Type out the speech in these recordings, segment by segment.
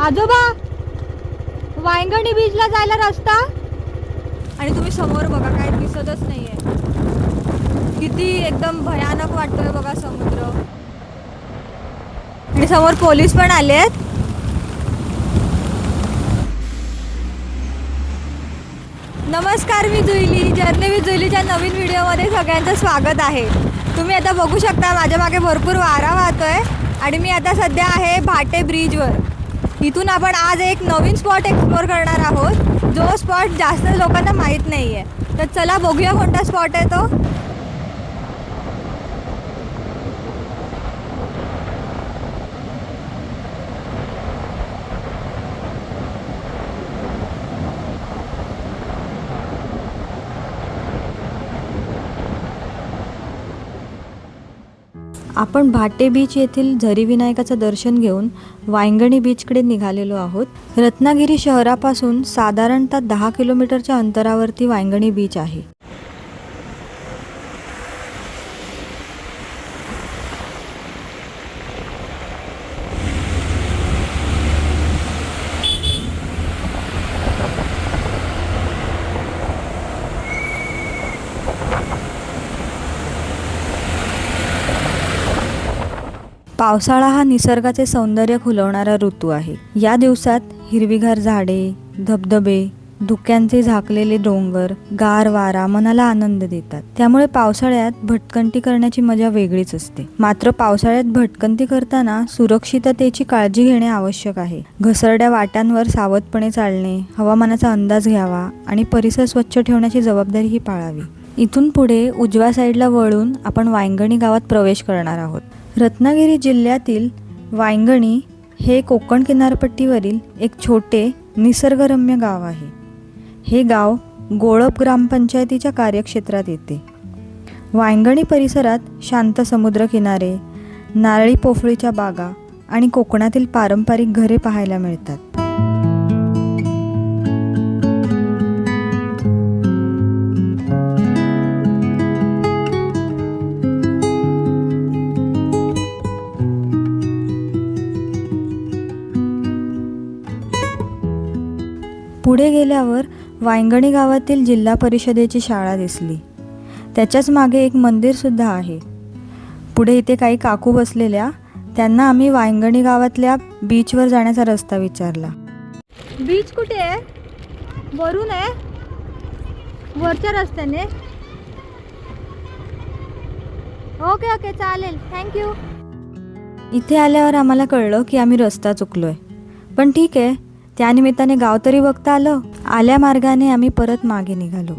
आजोबा, वायंगणी बीचला जायला रस्ता. आणि तुम्ही समोर बघा, काय दिसतच नाहीये. किती एकदम भयानक वाटतोय बघा समुद्र. आणि समोर पोलीस पण आलेत. नमस्कार, मी जुईली. जर्नी विथ जुईलीच्या नवीन व्हिडिओमध्ये सगळ्यांचं स्वागत आहे. तुम्ही आता बघू शकता माझ्या मागे भरपूर वारा वाहतोय आणि मी आता सध्या आहे भाटे ब्रिजवर. इथून आपण आज एक नवीन स्पॉट एक्सप्लोर करणार आहोत, जो स्पॉट जास्त लोकांना माहीत नाही आहे. तर चला बघूया कोणता स्पॉट आहे तो. आपण भाटे बीच येथील झरी विनायकाचं दर्शन घेऊन वायंगणी बीचकडे निघालेलो आहोत. रत्नागिरी शहरापासून साधारणतः 10 किलोमीटरच्या अंतरावरती वायंगणी बीच आहे. पावसाळा हा निसर्गाचे सौंदर्य खुलवणारा ऋतू आहे. या दिवसात हिरवीगार झाडे, धबधबे, धुक्यांचे झाकलेले डोंगर, गार वारा मनाला आनंद देतात. त्यामुळे पावसाळ्यात भटकंती करण्याची मजा वेगळीच असते. मात्र पावसाळ्यात भटकंती करताना सुरक्षिततेची काळजी घेणे आवश्यक आहे. घसरड्या वाट्यांवर सावधपणे चालणे, हवामानाचा अंदाज घ्यावा आणि परिसर स्वच्छ ठेवण्याची जबाबदारी ही पाळावी. इथून पुढे उजव्या साईडला वळून आपण वायंगणी गावात प्रवेश करणार आहोत. रत्नागिरी जिल्ह्यातील वायंगणी हे कोकण किनारपट्टीवरील एक छोटे निसर्गरम्य गाव आहे. हे गाव गोळप ग्रामपंचायतीच्या कार्यक्षेत्रात येते. वायंगणी परिसरात शांत समुद्रकिनारे, नारळी पोफळीच्या बागा आणि कोकणातील पारंपरिक घरे पाहायला मिळतात. पुढे गेल्यावर वायंगणी गावातील जिल्हा परिषदेची शाळा दिसली. त्याच्याच मागे एक मंदिरसुद्धा आहे. पुढे इथे काही काकू बसलेल्या, त्यांना आम्ही वायंगणी गावातल्या बीचवर जाण्याचा रस्ता विचारला. बीच कुठे आहे? वरून आहे, वरच्या रस्त्याने. ओके ओके, चालेल, थँक्यू. इथे आल्यावर आम्हाला कळलं की आम्ही रस्ता चुकलोय, पण ठीक आहे, त्यानिमित्ताने गाव तरी बघता आलं. आल्या मार्गाने आम्ही परत मागे निघालो.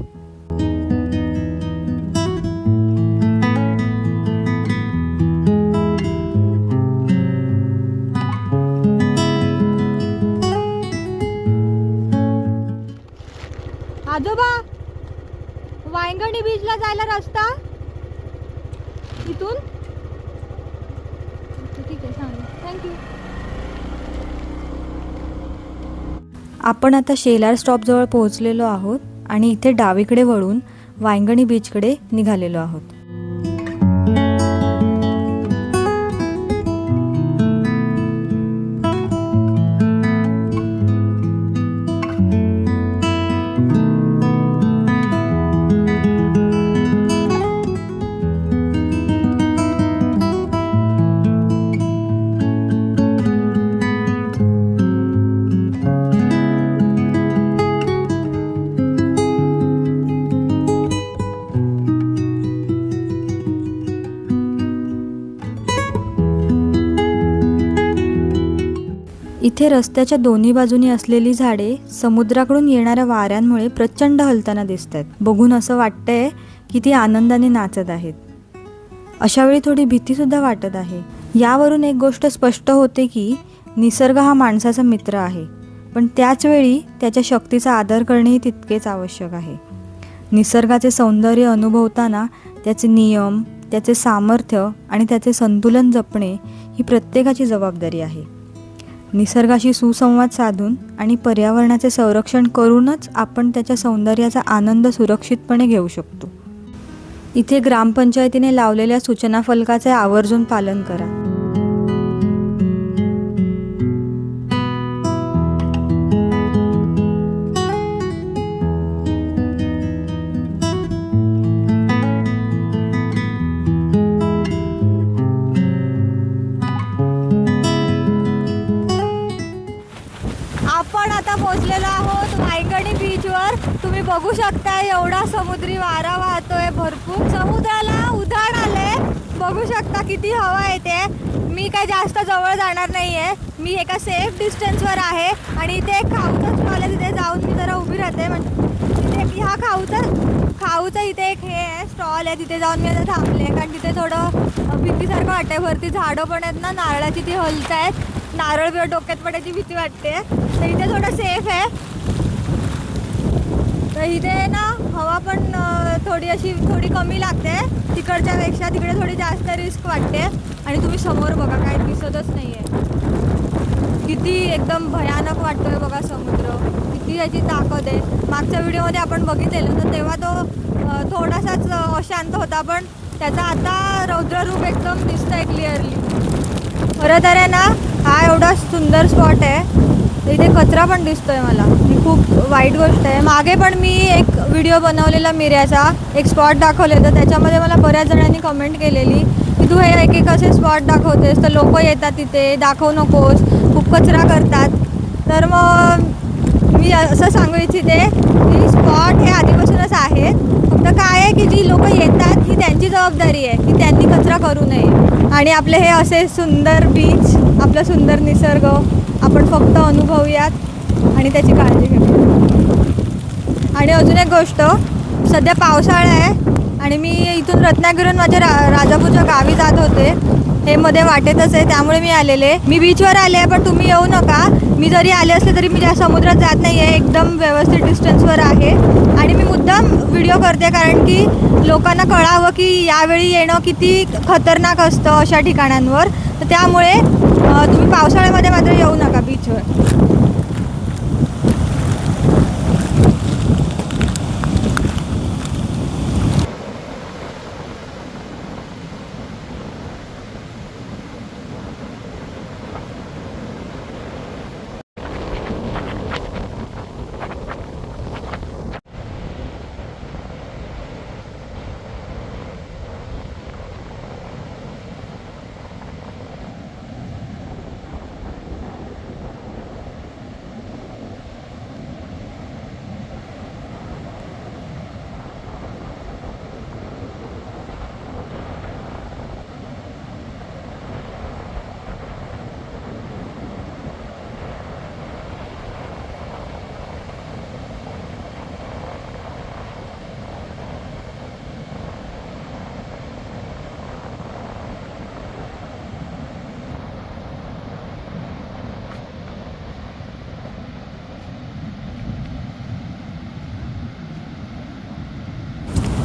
आजोबा, वायंगणी बीचला जायला रस्ता इथून? ठीक आहे, चालेल, थँक्यू. आपण आता शेलार स्टॉपजवळ पोहोचलेलो आहोत आणि इथे डावीकडे वळून वायंगणी बीचकडे निघालेलो आहोत. इथे रस्त्याच्या दोन्ही बाजूनी असलेली झाडे समुद्राकडून येणाऱ्या वाऱ्यांमुळे प्रचंड हलताना दिसतात. बघून असं वाटतंय की ती आनंदाने नाचत आहेत. अशावेळी थोडी भीतीसुद्धा वाटत आहे. यावरून एक गोष्ट स्पष्ट होते की निसर्ग हा माणसाचा मित्र आहे, पण त्याचवेळी त्याच्या शक्तीचा आदर करणेही तितकेच आवश्यक आहे. निसर्गाचे सौंदर्य अनुभवताना त्याचे नियम, त्याचे सामर्थ्य आणि त्याचे संतुलन जपणे ही प्रत्येकाची जबाबदारी आहे. निसर्गाशी सुसंवाद साधून आणि पर्यावरणाचे संरक्षण करूनच आपण त्याच्या सौंदर्याचा आनंद सुरक्षितपणे घेऊ शकतो. इथे ग्रामपंचायतीने लावलेल्या सूचना फलकाचे आवर्जून पालन करा. आपण आता पोहोचलेलो आहोत वायगणी बीचवर. तुम्ही बघू शकता एवढा समुद्री वारा वाहतोय, भरपूर समुद्राला उधाण आले. बघू शकता किती हवा येते. मी काय जास्त जवळ जाणार नाहीये, मी एका सेफ डिस्टन्सवर आहे. आणि इथे एक खाऊचा स्टॉल आहे, तिथे जाऊन मी जरा उभी राहते. म्हणजे तिथे हा खाऊचा इथे एक हे आहे, स्टॉल आहे, तिथे जाऊन मी आता थांबले. कारण तिथे थोडं भीतीसारखं वाटतंय. वरती झाडं पण आहेत ना, नारळाची ती हलत आहेत. नारळ बिरळ डोक्यात पडायची भीती वाटते. तर इथे थोडं सेफ आहे. तर इथे ना हवा पण थोडी कमी लागते तिकडच्यापेक्षा. तिकडे थोडी जास्त रिस्क वाटते. आणि तुम्ही समोर बघा, काय दिसतच नाही आहे. किती एकदम भयानक वाटतोय बघा समुद्र, किती याची ताकद आहे. मागच्या व्हिडिओमध्ये आपण बघितलेलं तर तेव्हा तो थोडासाच अशांत होता, पण त्याचा आता रौद्ररूप एकदम दिसतंय क्लिअरली. खरं तर आहे ना, हा एवढा सुंदर स्पॉट आहे. इथे कचरा पण दिसतोय मला, ही खूप वाईट गोष्ट आहे. मागे पण मी एक व्हिडिओ बनवलेला मिऱ्याचा, एक स्पॉट दाखवले, तर त्याच्यामध्ये मला बऱ्याच जणांनी कमेंट केलेली की तू हे एक असे स्पॉट दाखवतेस तर लोक येतात तिथे, दाखवू नकोस, खूप कचरा करतात. तर मग मी असं सांगू इच्छिते की स्पॉट हे आधीपासूनच आहेत. फक्त काय आहे की जी लोक येतात ही त्यांची जबाबदारी आहे की त्यांनी कचरा करू नये. आणि आपले हे असे सुंदर बीच, आपला सुंदर निसर्ग आपण फक्त अनुभवूयात आणि त्याची काळजी घेऊयात. आणि अजून एक गोष्ट, सध्या पावसाळा आहे आणि मी इथून रत्नागिरीहून माझ्या राजापूरच्या गावी जात होते. हे मध्ये वाटेतच आहे, त्यामुळे मी आलेले. मी बीचवर आले आहे, पण तुम्ही येऊ नका. मी जरी आले असले तरी मी ज्या समुद्रात जात नाही आहे, एकदम व्यवस्थित डिस्टन्सवर आहे. आणि मी मुद्दाम व्हिडिओ करते कारण की लोकांना कळावं की यावेळी येणं किती खतरनाक असतं अशा ठिकाणांवर. तर त्यामुळे तुम्ही पावसाळ्यामध्ये मात्र येऊ नका बीचवर.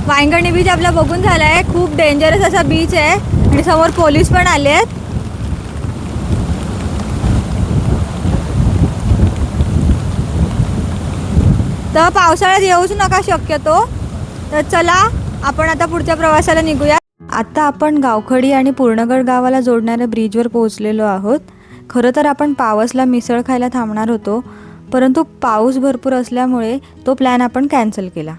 वायंगणी बीच आपला बघून झाला आहे. खूप डेंजरस असा बीच आहे आणि समोर पोलीस पण आले आहेत. तर पावसाळ्यात येऊच नका शक्यतो. तर चला आपण आता पुढच्या प्रवासाला निघूया. आता आपण गावखडी आणि पूर्णगड गावाला जोडणाऱ्या ब्रिजवर पोहोचलेलो आहोत. खरं तर आपण पावसला मिसळ खायला थांबणार होतो, परंतु पाऊस भरपूर असल्यामुळे तो प्लॅन आपण कॅन्सल केला.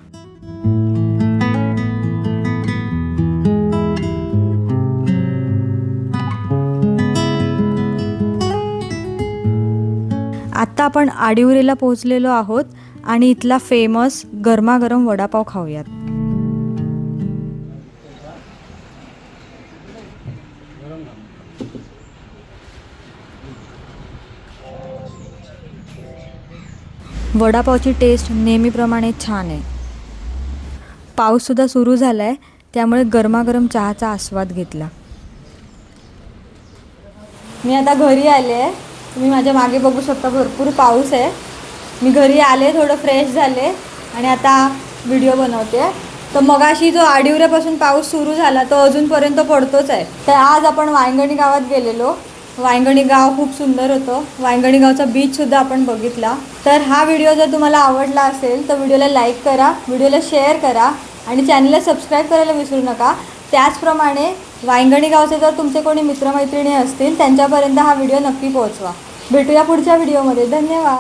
आत्ता आपण आडिवरेला पोहोचलेलो आहोत आणि इथला फेमस गरमागरम वडापाव खाऊयात. वडापावची टेस्ट नेहमीप्रमाणे छान आहे. पाऊससुद्धा सुरू झाला आहे, त्यामुळे गरमागरम चहाचा आस्वाद घेतला. मी आता घरी आले आहे. तुम्ही माझ्या मागे बघू शकता, भरपूर पाऊस आहे. मी घरी आले, थोडं फ्रेश झाले आणि आता व्हिडिओ बनवते. तर मगाशी जो आडिवऱ्यापासून पाऊस सुरू झाला तो अजूनपर्यंत पडतोच आहे. तर आज आपण वायंगणी गावात गेलेलो. वायंगणी गाव खूप सुंदर होतं. वायंगणी गावचा बीचसुद्धा आपण बघितला. तर हा व्हिडिओ जर तुम्हाला आवडला असेल तर व्हिडिओला लाईक करा, व्हिडिओला शेअर करा आणि चॅनलला सबस्क्राईब करायला विसरू नका. त्याचप्रमाणे वायंगणी गावचे जर तुमचे कोणी मित्रमैत्रिणी असतील त्यांच्यापर्यंत हा व्हिडिओ नक्की पोहोचवा. भेटूया पुढच्या व्हिडिओमध्ये. धन्यवाद.